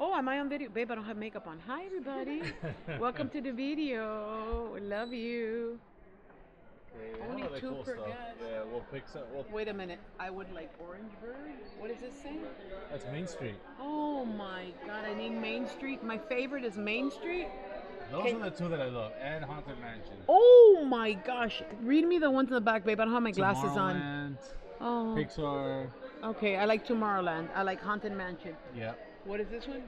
Oh, am I on video? Babe, I don't have makeup on. Hi, everybody. Welcome to the video. Love you. Okay, they Only have other two cool per stuff. guest. Yeah, we'll pick some. Wait a minute. I would like Orange Bird. What does this say? That's Main Street. Oh my God, I need Main Street. My favorite is Main Street. Those are the two that I love, and Haunted Mansion. Oh my gosh. Read me the ones in the back, babe. I don't have my glasses on. Tomorrowland, Oh. Pixar. Okay, I like Tomorrowland. I like Haunted Mansion. Yeah. What is this one?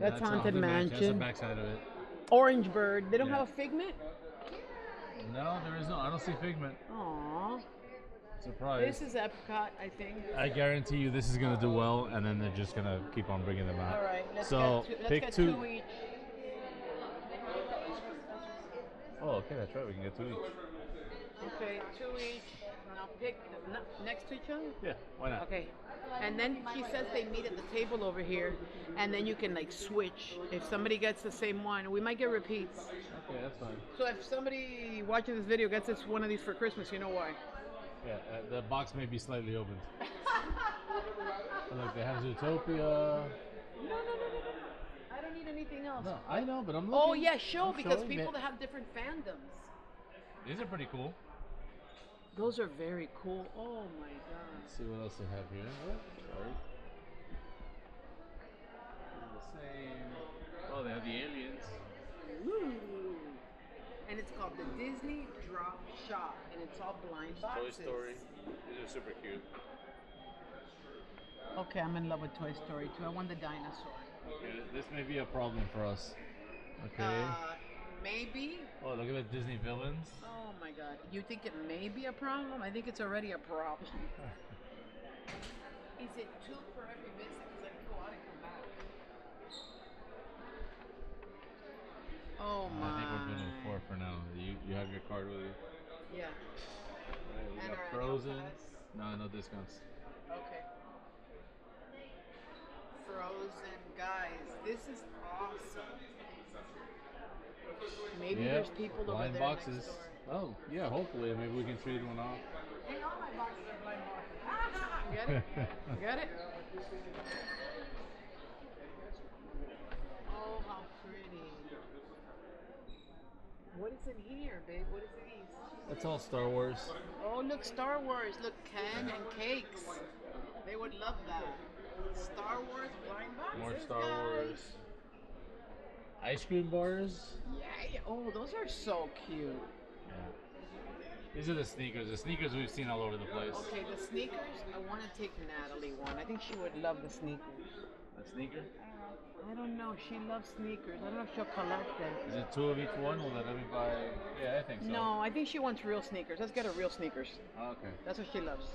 That's a Haunted Mansion. That's the Mansion. backside of it. Orange Bird. They don't Yeah. have a Figment? No, there is no. I don't see Figment. Aww. Surprise. This is Epcot, I think. I guarantee you this is gonna do well, and then they're just gonna keep on bringing them out. All right, let's So get pick let's get two. two each. Oh, okay, that's right. We can get two each. Okay, two each. Now pick next to each other. Yeah, why not? Okay. And then she says they meet at the table over here, and then you can like switch. If somebody gets the same one, we might get repeats. Okay, that's fine. So if somebody watching this video gets this one of these for Christmas, you know why? Yeah, the box may be slightly opened. Look, they have Zootopia. No. I don't need anything else. No, I know, but I'm looking. Oh yeah, show I'm because showing people it. that have different fandoms. These are pretty cool. Those are very cool. Oh my god. Let's see what else they have here. Oh, sorry. The same. Oh, they have the aliens. Ooh. And it's called the Disney Drop Shop, and it's all blind boxes. Toy Story. These are super cute. Okay, I'm in love with Toy Story too. I want the dinosaur. Okay, this may be a problem for us. Okay. Maybe. Oh, look at the Disney villains. Oh my god. You think it may be a problem? I think it's already a problem. Is it two for every visit? Because I can go out and come back. Oh my. I think we're doing four for now. You have your card with you. Yeah. Alright, we And got our Frozen. annual No discounts. Okay. Frozen, guys. This is awesome. Maybe Yeah, there's people over blind there boxes. next door. Oh, yeah, hopefully. Maybe we can trade one off. Hey, all my boxes are blind boxes. Get it? Get it? Oh, how pretty. What is in here, babe? What is these? That's all Star Wars. Oh, look, Star Wars. Look, Ken and cakes. They would love that. Star Wars blind boxes. More Star guys. Wars. Ice cream bars. Yeah. Oh, those are so cute. Yeah. These are the sneakers. The sneakers we've seen all over the place. Okay, the sneakers. I want to take Natalie one. I think she would love the sneakers. A sneaker? I don't know. She loves sneakers. I don't know if she'll collect them. Is it two of each one? Will that let me buy? Yeah, I think so. No, I think she wants real sneakers. Let's get her real sneakers. Okay. That's what she loves.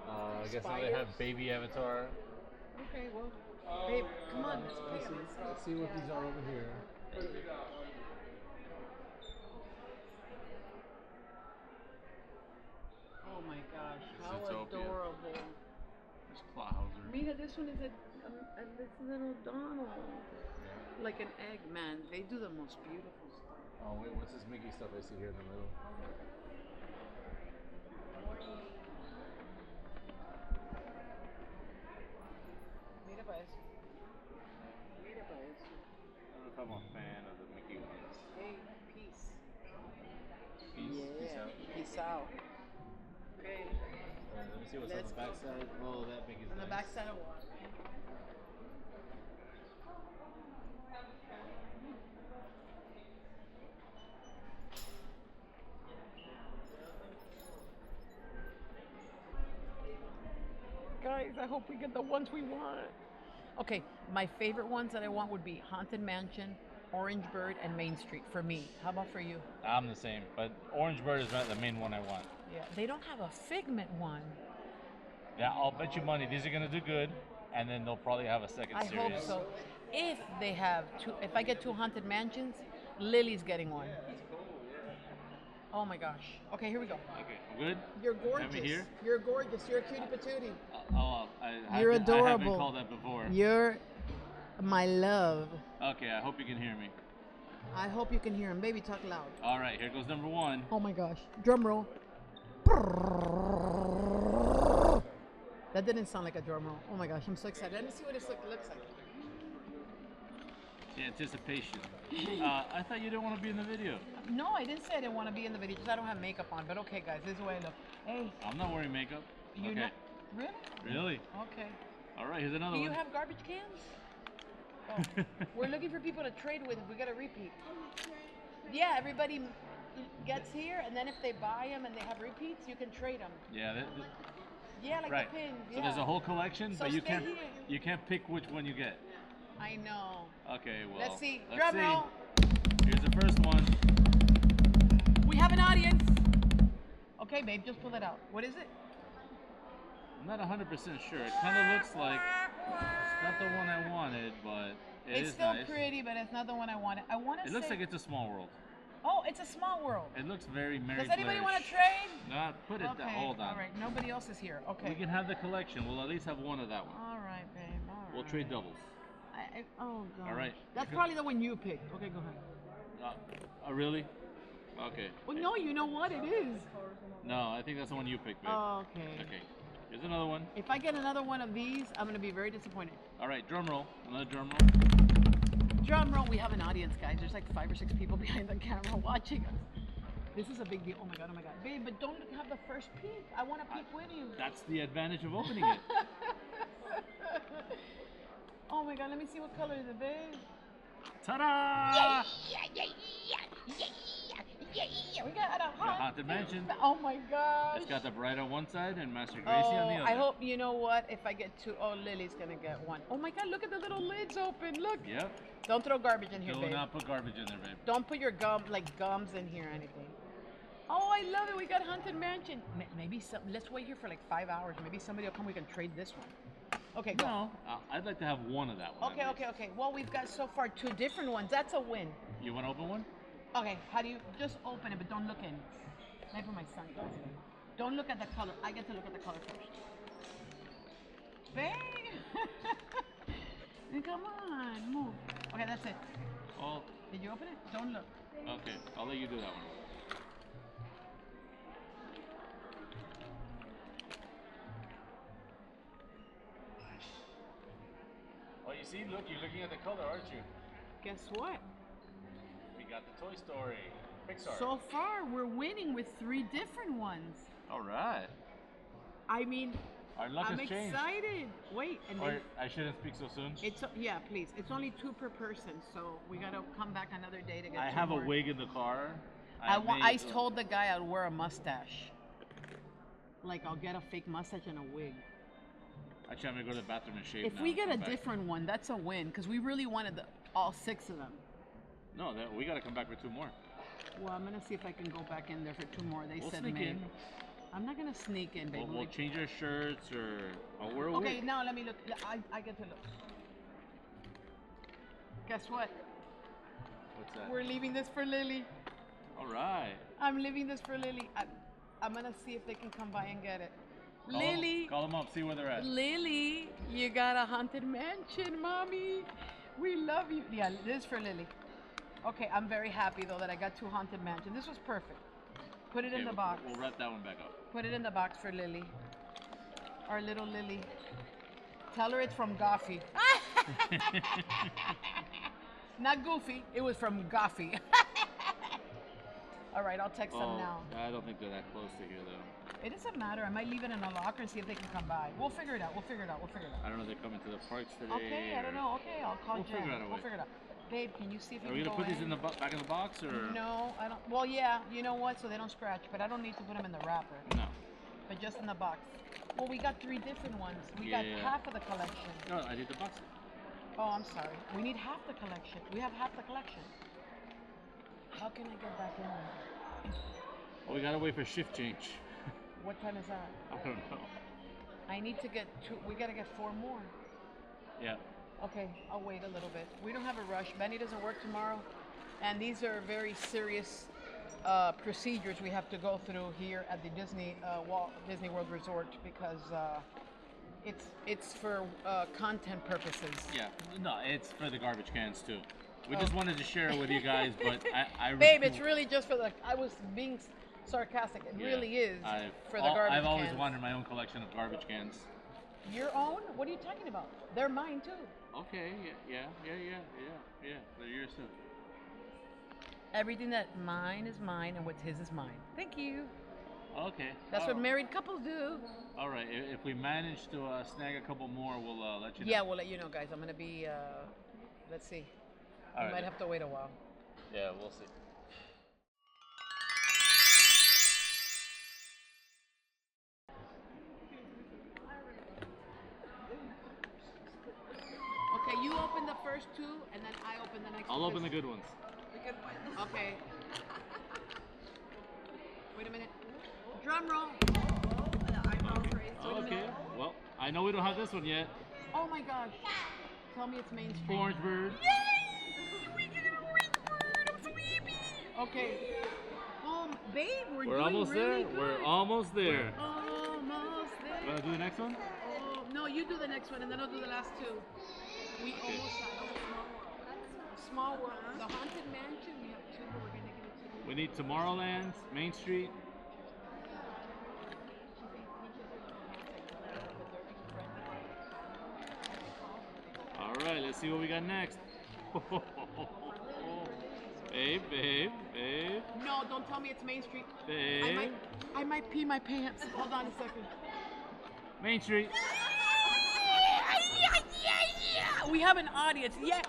I guess now they have baby Avatar. Okay, well, babe, come on. Let's play them. Let's see what these are over here. Oh my gosh, how Zootopia. adorable. There's Clawhauser. Mira, this one is a this little Donald. Like an Eggman. They do the most beautiful stuff. Oh wait, what's this Mickey stuff I see here in the middle? Mira para eso. Mira para eso. I don't know if I'm a fan of the Mickey ones. Hey, peace. Peace. Yeah. Peace out. Peace out. Okay. Let me see what's on Let's the go. backside. Oh, that Mickey's On the nice. back side of what? Guys, I hope we get the ones we want. Okay, my favorite ones that I want would be Haunted Mansion, Orange Bird, and Main Street for me. How about for you? I'm the same, but Orange Bird is not the main one I want. Yeah, they don't have a Figment one. Yeah, I'll bet you money these are gonna do good, and then they'll probably have a second I series. hope so. If they have two, if I get two Haunted Mansions, Lily's getting one. Oh my gosh. Okay, here we go. Okay, good. You're gorgeous. Have me here? You're gorgeous. You're a cutie patootie. You're I have adorable. been called that before. You're my love. Okay, I hope you can hear me. I hope you can hear him. Baby, talk loud. All right, here goes number one. Oh my gosh. Drum roll. That didn't sound like a drum roll. Oh my gosh, I'm so excited. Let me see what this looks like. The anticipation. I thought you didn't want to be in the video. No, I didn't say I didn't want to be in the video because I don't have makeup on. But okay, guys, this is the way I look. Hey, I'm not wearing makeup. you Okay. know, really? Really? Okay. All right, here's another Do one. you have garbage cans? Oh. We're looking for people to trade with if we get a repeat. Yeah, everybody gets here, and then if they buy them and they have repeats, you can trade them. Yeah, Yeah, like right. the pins. So Yeah. there's a whole collection, So but you stay can't here. pick which one you get. I know. Okay, well. Let's see. Let's Drum see. roll. Here's the first one. We have an audience. Okay, babe, just pull it out. What is it? I'm not 100% sure. It kind of looks like it's not the one I wanted, but It's is still nice. pretty, but it's not the one I wanted. I want to say. It looks like it's a small world. Oh, it's a small world. It looks very Mary Does anybody want to Blair-ish. trade? Nah, put it Okay. down. Hold on. All right. Nobody else is here. Okay. We can have the collection. We'll at least have one of that one. All right, babe. All right. We'll trade doubles. Oh God. All right. That's probably the one you picked. Okay, go ahead. Really? Okay. Well, no, you know what it is. No, I think that's the one you picked, babe. Oh, okay. Okay. Here's another one. If I get another one of these, I'm gonna be very disappointed. All right, drum roll. Another drum roll. Drum roll. We have an audience, guys. There's like 5 or 6 people behind the camera watching us. This is a big deal. Oh my God. Oh my God. Babe, but don't have the first peek. I want to peek with you. That's the advantage of opening it. Oh my God. Let me see what color is it, babe. Ta-da! We got a Haunted Mansion. Oh my gosh. It's got the bride on one side and Master Gracie on the other. I hope, you know what, if I get 2, oh, Lily's gonna get 1. Oh my God, look at the little lids open, look. Yep. Don't throw garbage in here, Do babe. not put garbage in there, babe. Don't put your gums in here or anything. Oh, I love it, we got Haunted Mansion. Maybe let's wait here for like 5 hours. Maybe somebody will come, we can trade this one. Okay, go. No, I'd like to have one of that one. Okay. Well, we've got so far 2 different ones. That's a win. You want to open one? Okay, how do you, just open it, but don't look in. Maybe for my sunglasses. Don't look at the color. I get to look at the color first. Babe! Come on, move. Okay, that's it. Oh, Did you open it? Don't look. okay. I'll let you do that one. Oh, you see? Look, you're looking at the color, aren't you? Guess what? We got the Toy Story. Pixar. So far, we're winning with 3 different ones. All right. I mean, Our luck I'm has changed. excited. Wait, and Or then I shouldn't speak so soon. it's, yeah, please. It's only 2 per person, so we gotta come back another day to get I 2 have more. a wig in the car. I told the guy I'd wear a mustache. Like, I'll get a fake mustache and a wig. Actually, I'm gonna go to the bathroom and shave. If now we and get a come back. different one, that's a win, because we really wanted all 6 of them. No, we gotta come back for 2 more. Well, I'm gonna see if I can go back in there for 2 more. They We'll said sneak May. in. I'm not gonna sneak in, baby. We'll change our shirts or I'll wear a Okay, wig. now let me look. I get to look. Guess what? What's that? We're leaving this for Lily. All right. I'm leaving this for Lily. I'm gonna see if they can come by and get it. Lily, Call them up, see where they're at. Lily, you got a Haunted Mansion, mommy. We love you. Yeah, this is for Lily. Okay, I'm very happy though that I got 2 Haunted Mansion. This was perfect. Put it in the box. We'll wrap that one back up. Put it in the box for Lily. Our little Lily. Tell her it's from Goffy. Not Goofy. It was from Goffy. All right, I'll text them now. I don't think they're that close to here though. It doesn't matter. I might leave it in a locker and see if they can come by. We'll figure it out. We'll figure it out. I don't know if they're coming to the parks today. Okay, I don't know. Okay, I'll call We'll Jen. figure out a We'll way. figure it out. Babe, can you see if you Are we can gonna go put these in the back in the box or? No, I don't. Well, yeah, you know what? So they don't scratch, but I don't need to put them in the wrapper. No. But just in the box. Well, we got 3 different ones. We got Yeah. half of the collection. No, I did the box. Oh, I'm sorry. We need half the collection. We have half the collection. How can I get back in there? Oh, we gotta wait for shift change. What time is that? I don't know. I need to get 2. We gotta get 4 more. Yeah. Okay, I'll wait a little bit. We don't have a rush. Benny doesn't work tomorrow, and these are very serious procedures we have to go through here at the Disney World Resort because it's for content purposes. Yeah. No, it's for the garbage cans too. We just wanted to share it with you guys, but I Babe, it's really just for the. I was being sarcastic. It Yeah, really is for the garbage cans. I've always wanted my own collection of garbage cans. Your own? What are you talking about? They're mine too. Okay, yeah. They're yours too. Everything that mine is mine and what's his is mine. Thank you. Okay. That's what married couples do. All right. If we manage to snag a couple more, we'll let you know. Yeah, we'll let you know, guys. I'm gonna be. Let's see. All We right, might then. have to wait a while. Yeah, we'll see. Okay, you open the first two, and then I open the next. I'll two, open the 'cause- good ones. Okay. Wait a minute. Drum roll. Okay. Well, I know we don't have this one yet. Oh my gosh. Tell me it's Main Street. Orange bird. We get an orange bird. I'm so happy. Okay. Babe, we're doing almost really there. good. We're almost there. Almost there. Want to do the next one? Oh, no, you do the next one, and then I'll do the last two. We almost have a small world. The Haunted Mansion, we have two, but we're going to give it to you. We need Tomorrowland, Main Street. All right, let's see what we got next. Babe. No, don't tell me it's Main Street. Babe. I might pee my pants. Hold on a second. Main Street. Yeah. We have an audience. Yeah.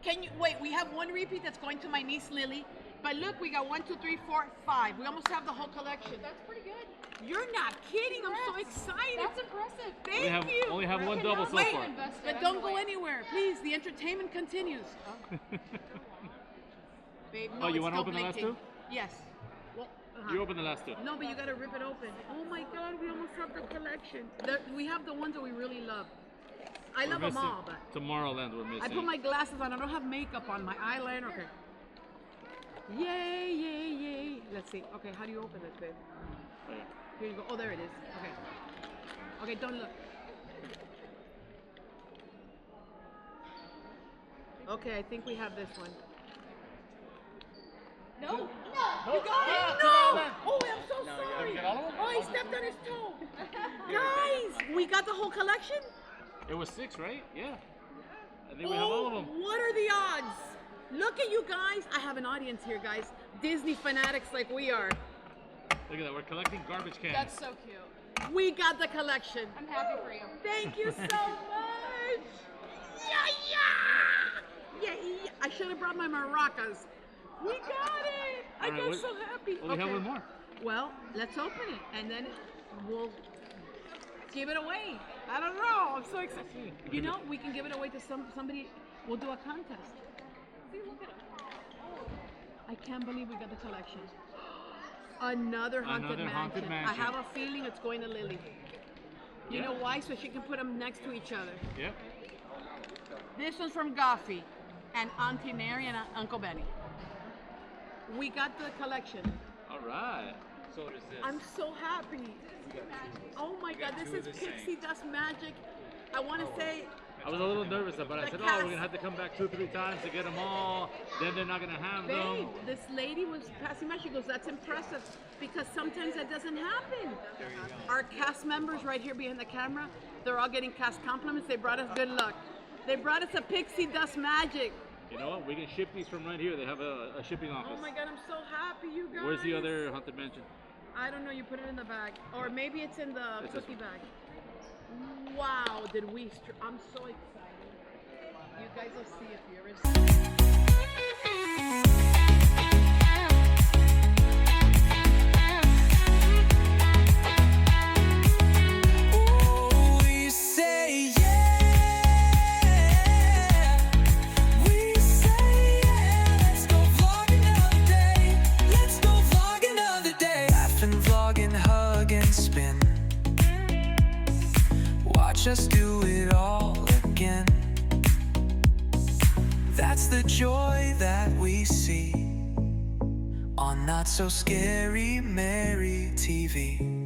Can you wait? We have one repeat that's going to my niece Lily. But look, we got 1, 2, 3, 4, 5. We almost have the whole collection. That's pretty good. You're not kidding. I'm so excited. That's impressive. Thank you. Only have one double so Wait, far. but don't go anywhere, please. The entertainment continues. Babe, no, Oh, you it's want to still open the last blinking. two? Yes. Well, You open the last two. No, but you gotta rip it open. Oh my God, we almost have the collection. We have the ones that we really love. I love them all, but Tomorrowland we're missing. I put my glasses on. I don't have makeup on. My eyeliner. Okay. Yay. Let's see. Okay, how do you open this, babe? Right. Here you go. Oh, there it is. Okay. Okay, don't look. Okay, I think we have this one. No. You got it? No! Oh, I'm so sorry. you got all of them? Oh, he stepped on his toe. Guys, we got the whole collection? It was 6, right? Yeah. I think we have all of them. What are the odds? Look at you guys. I have an audience here, guys. Disney fanatics like we are. Look at that. We're collecting garbage cans. That's so cute. We got the collection. I'm happy for you. Thank you so much. Yeah. I should have brought my maracas. We got it. I All right, got so happy. Well, we have one more. Well, let's open it, and then we'll give it away. I don't know. I'm so excited. You know, we can give it away to somebody. We'll do a contest. See, look at him. I can't believe we got the collection. Another haunted mansion. I have a feeling it's going to Lily. You know why? So she can put them next to each other. Yep. This one's from Goffy and Auntie Mary and Uncle Benny. We got the collection. All right. So does this. I'm so happy. Oh my God, this is Pixie Dust Magic. I want to say, I was a little nervous, but I The said, cast. we're going to have to come back 2 or 3 times to get them all. Then they're not going to have babe, them. this lady was passing by. She goes, that's impressive because sometimes that doesn't happen. Our cast members right here behind the camera, they're all getting cast compliments. They brought us good luck. They brought us a Pixie Dust Magic. You know what? We can ship these from right here. They have a shipping office. Oh my God, I'm so happy, you guys. Where's the other haunted mansion? I don't know, you put it in the bag. Or maybe it's in the It's cookie this bag. Wow, did we, I'm so excited. You guys will see if you're in. Oh, we say yeah. We say yeah. Let's go vlog another day. Let's go vlog another day. Laugh and vlog and hug and spin. Watch us do it all again. That's the joy that we see on Not So Scary Mary TV.